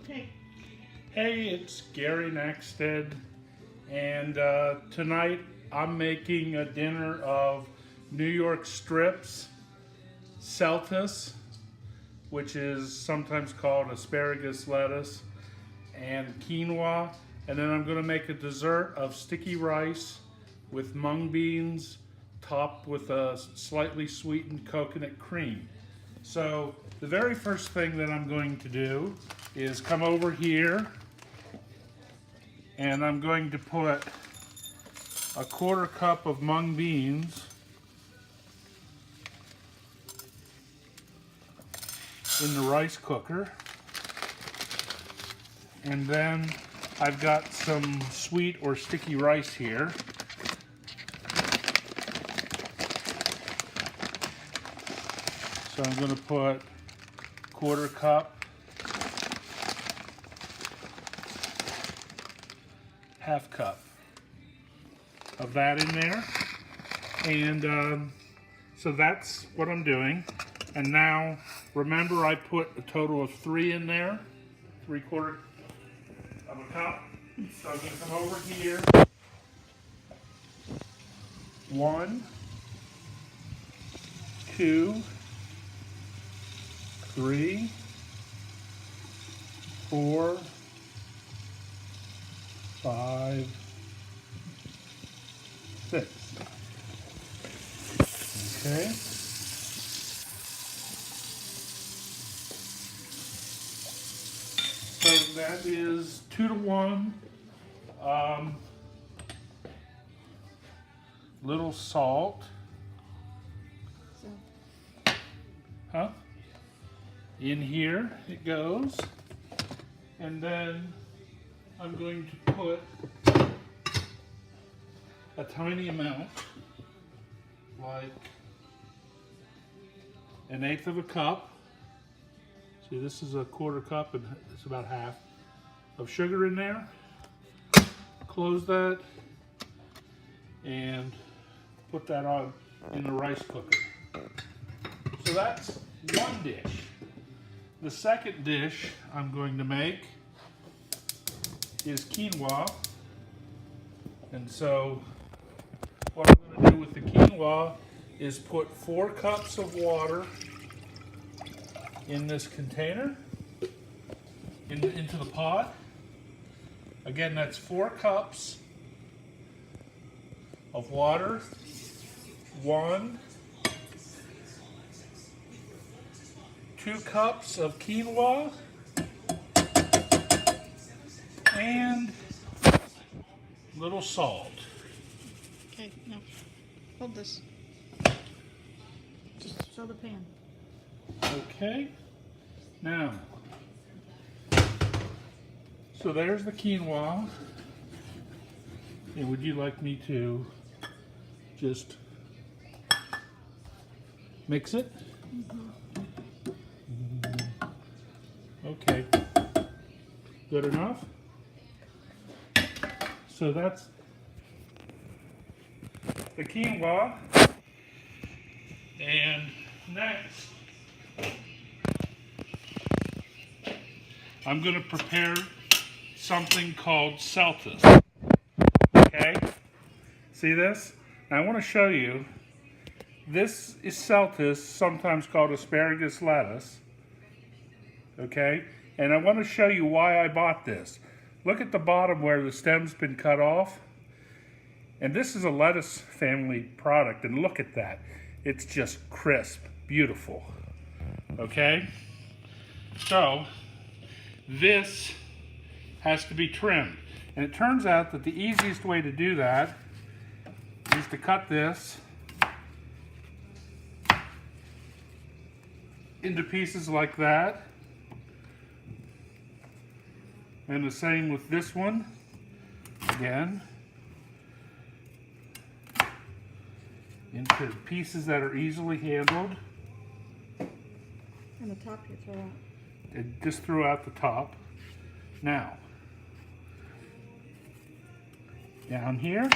Hey. Hey, it's Gary Naxted, and tonight I'm making a dinner of New York strips, celtus, which is sometimes called asparagus lettuce, and quinoa, and then I'm going to make a dessert of sticky rice with mung beans topped with a slightly sweetened coconut cream. So the very first thing that I'm going to do is come over here and I'm going to put a quarter cup of mung beans in the rice cooker, and then I've got some sweet or sticky rice here. So I'm going to put quarter cup, half cup of that in there, and so that's what I'm doing. And now remember, I put a total of 3 in there, 3/4 of a cup. So I'm going to come over here, 1, 2, 3, 4, 5, 6. Okay. So that is 2 to 1. Little salt. Huh? In here it goes. And then I'm going to put a tiny amount, like 1/8 of a cup. See, this is a quarter cup and it's about half of sugar in there. Close that and put that on in the rice cooker. So that's one dish. The second dish I'm going to make is quinoa. And so what I'm going to do with the quinoa is put 4 cups of water in this container, into the pot. Again, that's 4 cups of water, 2 cups of quinoa, and a little salt. Okay, now hold this. Just show the pan. Okay, now, so there's the quinoa. And would you like me to just mix it? Okay, good enough. So that's the quinoa. And next, I'm going to prepare something called celtus. Okay? See this? Now I want to show you. This is celtus, sometimes called asparagus lettuce. Okay? And I want to show you why I bought this. Look at the bottom where the stem's been cut off. And this is a lettuce family product, and look at that. It's just crisp, beautiful. Okay? So, this has to be trimmed. And it turns out that the easiest way to do that is to cut this into pieces like that. And the same with this one. Again, into pieces that are easily handled. And the top you throw out. And just throw out the top. Now, down here,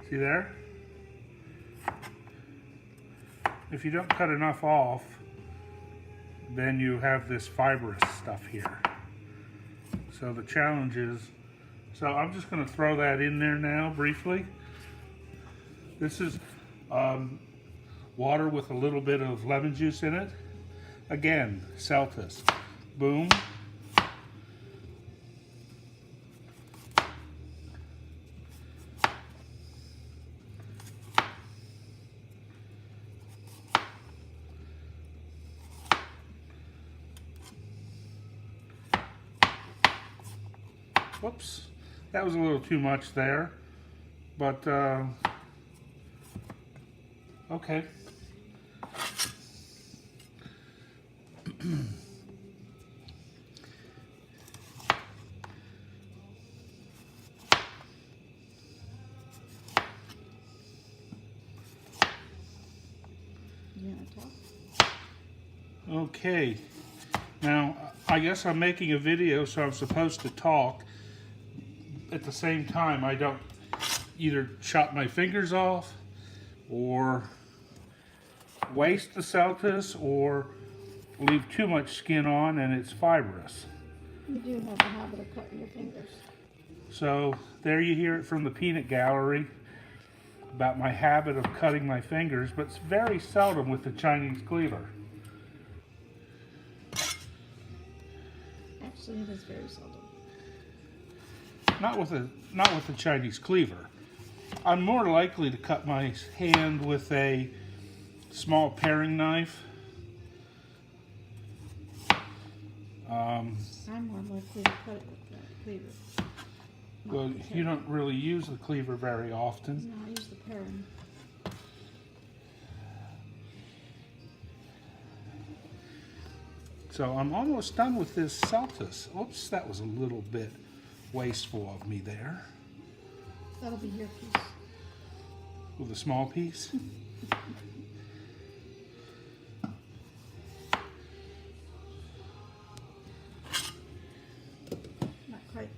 See there? If you don't cut enough off, then you have this fibrous stuff here. So the challenge is, so I'm just going to throw that in there now briefly. This is water with a little bit of lemon juice in it. Again, celtus. Boom. Whoops, that was a little too much there, but okay. You want to talk? Okay, now I guess I'm making a video, so I'm supposed to talk. At the same time, I don't either chop my fingers off or waste the celtus or leave too much skin on and it's fibrous. You do have a habit of cutting your fingers. So there you hear it from the peanut gallery about my habit of cutting my fingers, but it's very seldom with the Chinese cleaver. Actually, it is very seldom. Not with the Chinese cleaver. I'm more likely to cut my hand with a small paring knife. I'm more likely to cut it with the cleaver. Well, you don't really use the cleaver very often. No, I use the paring. So I'm almost done with this celtus. Oops, that was a little bit wasteful of me there. That'll be your piece. With a small piece. Not quite.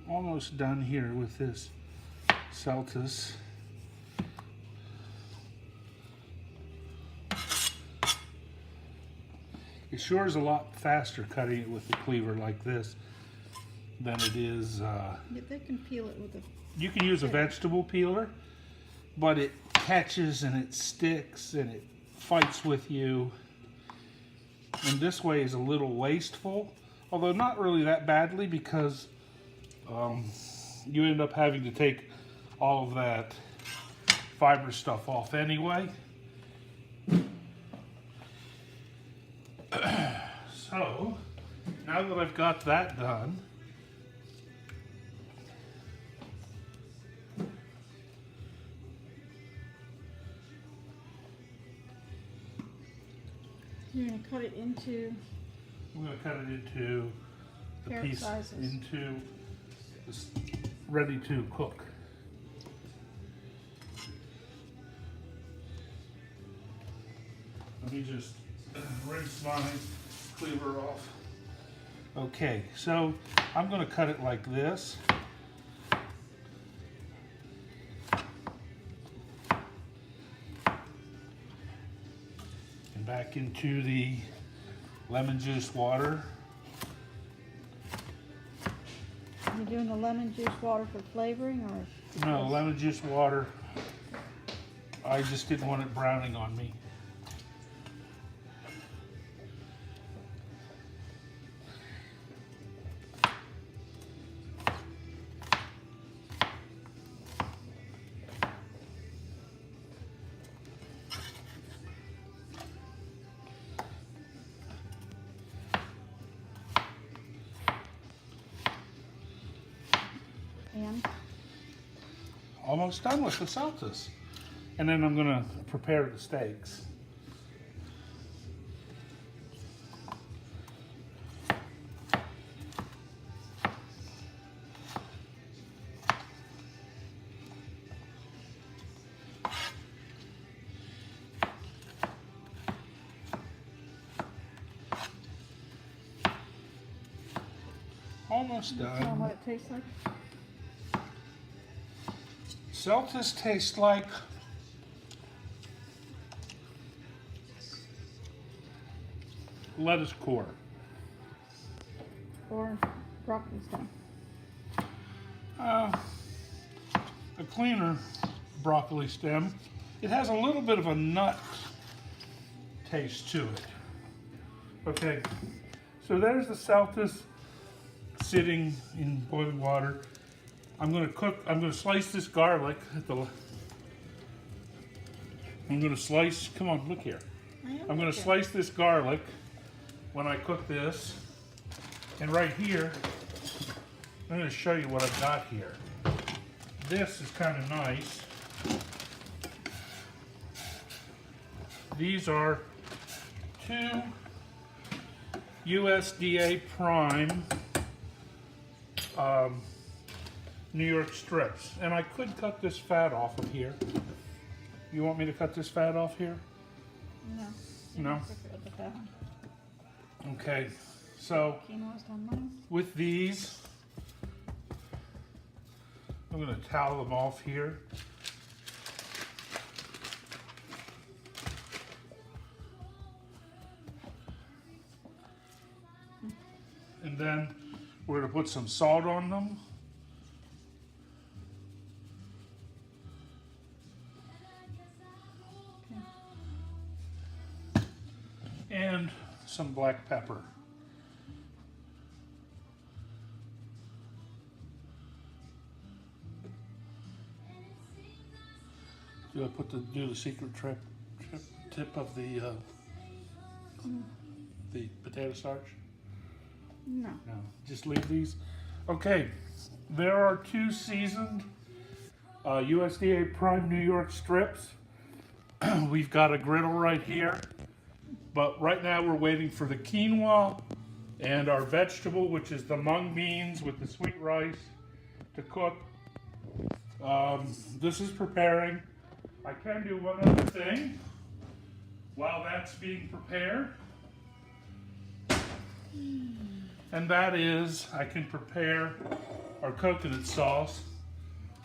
Almost done here with this celtus. It sure is a lot faster cutting it with the cleaver like this than it is. Yeah, they can peel it with a. You can use a vegetable peeler, but it catches and it sticks and it fights with you. And this way is a little wasteful, although not really that badly, because you end up having to take all of that fiber stuff off anyway. So, now that I've got that done, You're going to cut it into. I'm going to cut it into the Carrot piece sizes. into this ready to cook. Let me just rinse my cleaver off. Okay, so I'm going to cut it like this. And back into the lemon juice water. You're doing the lemon juice water for flavoring, or? No, lemon juice water. I just didn't want it browning on me. And? Almost done with the celtus. And then I'm going to prepare the steaks. almost Tell them done. what it tastes like. Celtus tastes like lettuce core. Or broccoli stem. A cleaner broccoli stem. It has a little bit of a nut taste to it. Okay, so there's the celtus sitting in boiling water. I'm gonna slice this garlic I'm gonna slice, come on, look here. I'm gonna slice this garlic when I cook this. And right here, I'm gonna show you what I've got here. This is kind of nice. These are 2 USDA Prime New York strips. And I could cut this fat off of here. You want me to cut this fat off here? No. No? With the fat one. Okay, so Quinoa's done mine. with these, I'm going to towel them off here. And then we're going to put some salt on them. And some black pepper. Do I do the secret tip of the potato starch? No. No, just leave these. Okay, there are 2 seasoned USDA Prime New York strips. We've got a griddle right here, but right now we're waiting for the quinoa and our vegetable, which is the mung beans with the sweet rice, to cook. This is preparing. I can do one other thing while that's being prepared. And that is, I can prepare our coconut sauce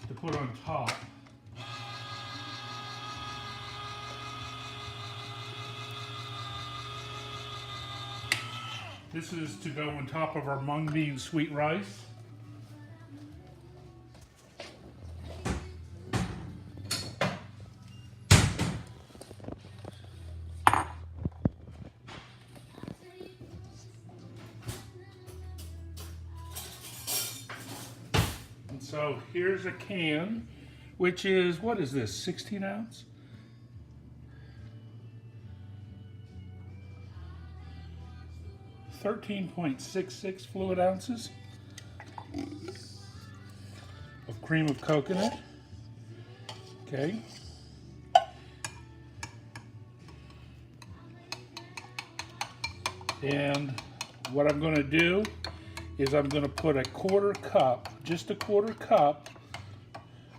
to put on top. This is to go on top of our mung bean sweet rice. So here's a can, which is, what is this, 16 ounce? .66 fluid ounces of cream of coconut. Okay. And what I'm going to do is I'm going to put a quarter cup, just a quarter cup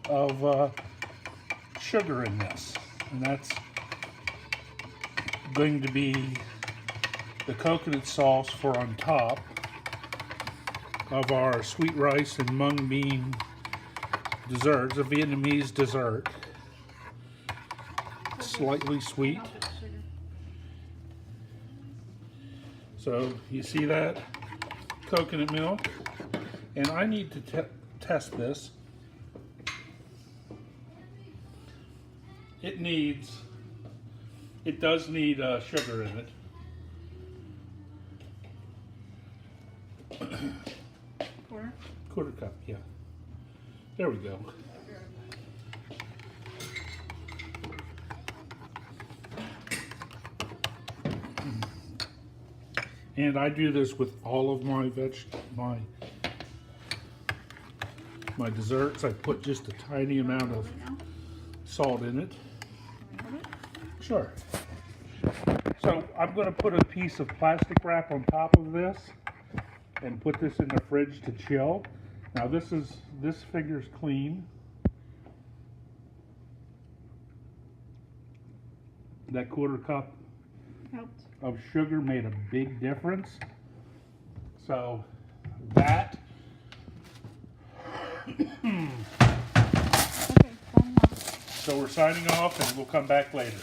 of sugar in this. And that's going to be the coconut sauce for on top of our sweet rice and mung bean desserts, a Vietnamese dessert. Slightly sweet. So you see that? Coconut milk. And I need to test this. It does need sugar in it. Quarter cup, yeah. There we go. And I do this with all of my my desserts. I put just a tiny amount of salt in it. Sure. So I'm going to put a piece of plastic wrap on top of this and put this in the fridge to chill. Now this figure's clean. That quarter cup Helped. of sugar made a big difference. So that Okay, sign off. So we're signing off, and we'll come back later.